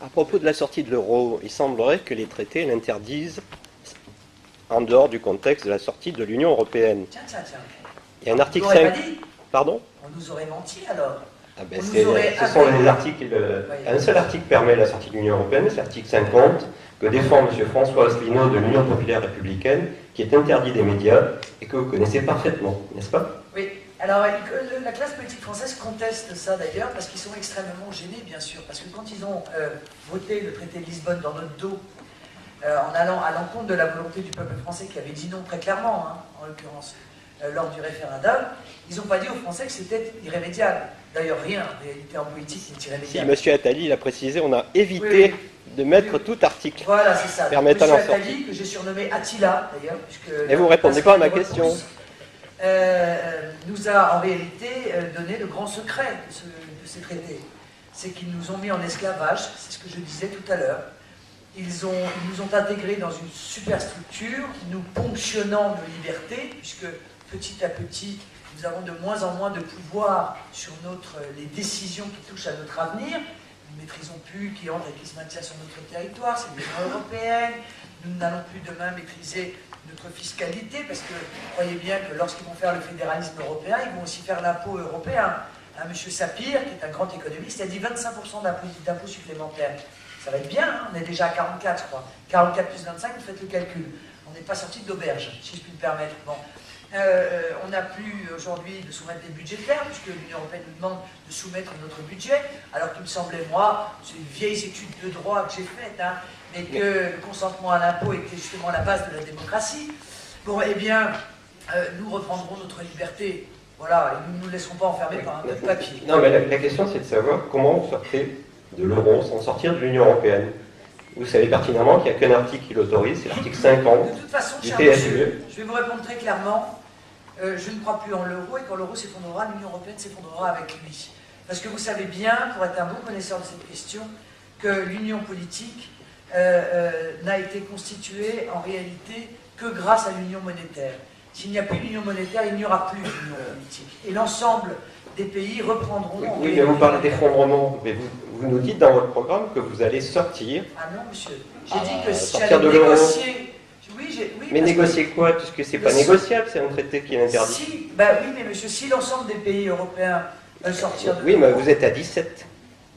À propos de la sortie de l'euro, il semblerait que les traités l'interdisent en dehors du contexte de la sortie de l'Union européenne. Tiens. Il y a un article On nous aurait 5. pas dit. Pardon? On nous aurait menti alors. Ah ben On nous aurait ce sont les appelé. articles. Un seul article permet la sortie de l'Union européenne, c'est l'article 50, que défend M. François Asselineau de l'Union populaire républicaine, qui est interdit des médias et que vous connaissez parfaitement, n'est-ce pas? Oui. Alors, la classe politique française conteste ça d'ailleurs, parce qu'ils sont extrêmement gênés, bien sûr. Parce que quand ils ont voté le traité de Lisbonne dans notre dos, en allant à l'encontre de la volonté du peuple français qui avait dit non très clairement, hein, en l'occurrence, lors du référendum, ils n'ont pas dit aux Français que c'était irrémédiable. D'ailleurs, rien en réalité en politique n'est irrémédiable. Si, M. Attali l'a précisé, on a évité de mettre tout article voilà, c'est ça. permettant M. la sortie. Attali, que j'ai surnommé Attila, d'ailleurs, puisque... Et vous ne répondez pas à ma question. Nous a en réalité donné le grand secret de ces traités. C'est qu'ils nous ont mis en esclavage, c'est ce que je disais tout à l'heure. Ils nous ont intégrés dans une superstructure, nous ponctionnant de liberté, puisque petit à petit, nous avons de moins en moins de pouvoir sur les décisions qui touchent à notre avenir. Nous ne maîtrisons plus qui entre et qui se maintient sur notre territoire, c'est l'Union européenne. Nous n'allons plus demain maîtriser notre fiscalité, parce que croyez bien que lorsqu'ils vont faire le fédéralisme européen, ils vont aussi faire l'impôt européen. M. Sapir, qui est un grand économiste, a dit 25% d'impôts supplémentaires. Ça va être bien, hein, on est déjà à 44, je crois. 44 plus 25, vous faites le calcul. On n'est pas sorti de l'auberge, si je puis me permettre. Bon. On n'a plus aujourd'hui de soumettre des budgétaires, puisque l'Union européenne nous demande de soumettre notre budget, alors qu'il me semblait, moi, c'est une vieille étude de droit que j'ai faite, hein, mais que le consentement à l'impôt était justement la base de la démocratie. Bon, eh bien, nous reprendrons notre liberté, voilà, et nous ne nous laisserons pas enfermer par un peu de papier. Non, mais la question, c'est de savoir comment vous sortez de l'euro sans sortir de l'Union européenne. Vous savez pertinemment qu'il n'y a qu'un article qui l'autorise, c'est l'article 50 de toute façon, du cher TSE. monsieur, je vais vous répondre très clairement. Je ne crois plus en l'euro, et quand l'euro s'effondrera, l'Union européenne s'effondrera avec lui. Parce que vous savez bien, pour être un bon connaisseur de cette question, que l'union politique n'a été constituée en réalité que grâce à l'union monétaire. S'il n'y a plus d'union monétaire, il n'y aura plus d'union politique. Et l'ensemble des pays reprendront... Oui, mais vous parlez d'effondrement, mais vous nous dites dans votre programme que vous allez sortir... Ah non, monsieur. J'ai dit que si sortir j'allais de l'euro. négocier... Oui, mais négocier quoi? Puisque c'est pas négociable, c'est un traité qui est interdit. Si, oui, mais monsieur, si l'ensemble des pays européens veulent sortir de oui, l'euro... mais vous êtes à 17.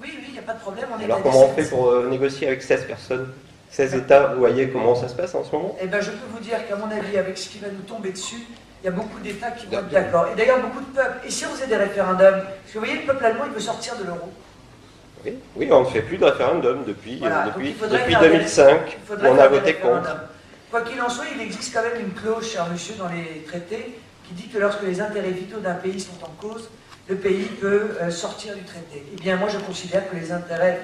Oui, il n'y a pas de problème, on est Alors à comment 17. on fait pour négocier avec 16 personnes? 16 États, vous voyez comment ça se passe en ce moment? Eh bien, je peux vous dire qu'à mon avis, avec ce qui va nous tomber dessus, il y a beaucoup d'États qui vont être d'accord. Et d'ailleurs, beaucoup de peuples. Et si on faisait des référendums? Parce que vous voyez, le peuple allemand, il veut sortir de l'euro. Oui, on ne fait plus de référendum depuis, Voilà, depuis faire 2005, où on a voté contre. Quoi qu'il en soit, il existe quand même une clause, cher monsieur, dans les traités, qui dit que lorsque les intérêts vitaux d'un pays sont en cause, le pays peut sortir du traité. Eh bien, moi, je considère que les intérêts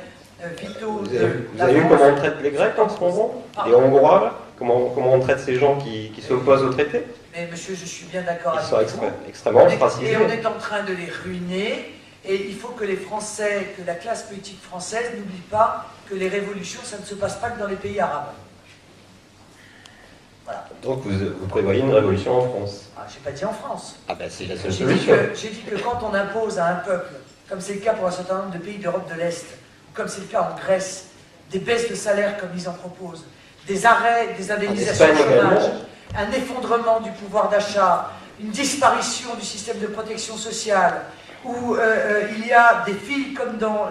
vitaux... Vous avez vu comment on traite les Grecs en ce moment? Les Hongrois, là? Comment on traite ces gens qui s'opposent au traité? Mais monsieur, je suis bien d'accord avec vous. Ils sont extrêmement ostracisés. Et on est en train de les ruiner. Et il faut que les Français, que la classe politique française n'oublie pas que les révolutions, ça ne se passe pas que dans les pays arabes. Voilà. Donc vous prévoyez une révolution en France? Ah, je n'ai pas dit en France. Ah ben c'est la seule solution. J'ai dit que quand on impose à un peuple, comme c'est le cas pour un certain nombre de pays d'Europe de l'Est, ou comme c'est le cas en Grèce, des baisses de salaire comme ils en proposent, des arrêts, des indemnisations de chômage, un effondrement du pouvoir d'achat, une disparition du système de protection sociale, où il y a des files comme dans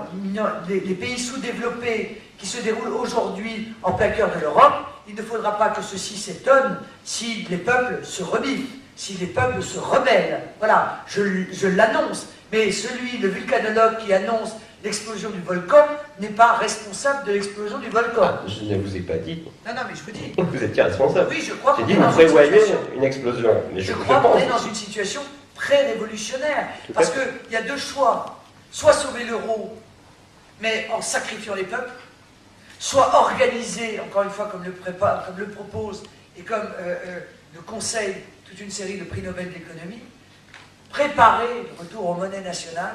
les pays sous-développés qui se déroulent aujourd'hui en plein cœur de l'Europe, il ne faudra pas que ceci s'étonne si les peuples se rebiffent, si les peuples se rebellent. Voilà, je l'annonce. Mais le vulcanologue qui annonce l'explosion du volcan n'est pas responsable de l'explosion du volcan. Ah, je ne vous ai pas dit. Non, mais je vous dis. Vous étiez responsable. Oui, je crois j'ai qu'on dit est vous dans prévoyez une explosion. Mais je crois qu'on est dans une situation pré-révolutionnaire. Parce qu'il y a deux choix. Soit sauver l'euro, mais en sacrifiant les peuples, soit organiser, encore une fois, comme le propose, et comme le conseille toute une série de prix Nobel d'économie, préparer le retour aux monnaies nationales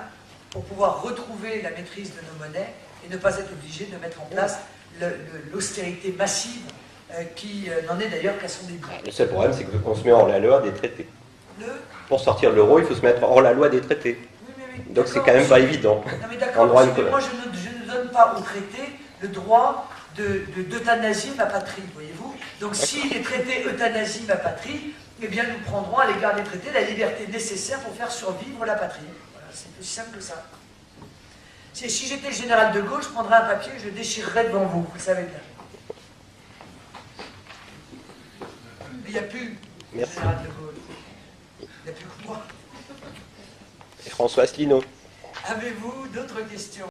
pour pouvoir retrouver la maîtrise de nos monnaies et ne pas être obligé de mettre en place l'austérité massive qui n'en est d'ailleurs qu'à son début. Le seul problème, c'est qu'on se met hors la loi des traités. Pour sortir de l'euro, il faut se mettre hors la loi des traités. Oui. Donc c'est quand même pas évident. Non mais d'accord, moi je ne donne pas au traité le droit d'euthanasie ma patrie, voyez-vous. Donc s'il est traité euthanasie ma patrie, eh bien nous prendrons à l'égard des traités la liberté nécessaire pour faire survivre la patrie. Voilà, c'est aussi simple que ça. Si j'étais le général de Gaulle, je prendrais un papier et je le déchirerais devant vous, vous le savez bien. Il n'y a plus le général de Gaulle. Il n'y a plus que moi. Et François Asselineau. Avez-vous d'autres questions ?